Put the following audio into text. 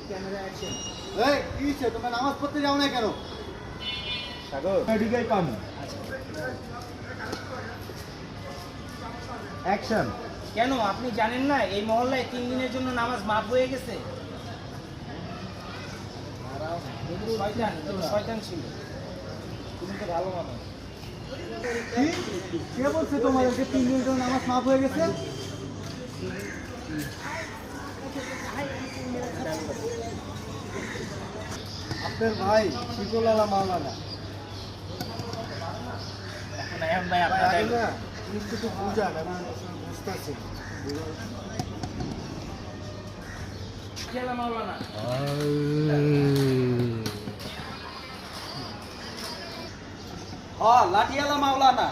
Camera action. এই কি হচ্ছে, তোমরা নামাজ পড়তে যাও না কেন? সাগর এদিকে কাম। অ্যাকশন। কেন আপনি জানেন না এই মহল্লায় 3 দিনের জন্য নামাজ মাফ হয়ে গেছে? শয়তান ছিল। তুমি তো ভালো মানুষ। কে বলছে তোমাদেরকে 3 দিনের জন্য নামাজ মাফ হয়ে গেছে? আপনার ভাই শিকল আলা মাওলানা। এখন ভাই আপনার আগে না একটু তো বুঝান, আমি বুঝতেছি। খেলা মাওলানা। লাঠিয়ালা মাওলানা।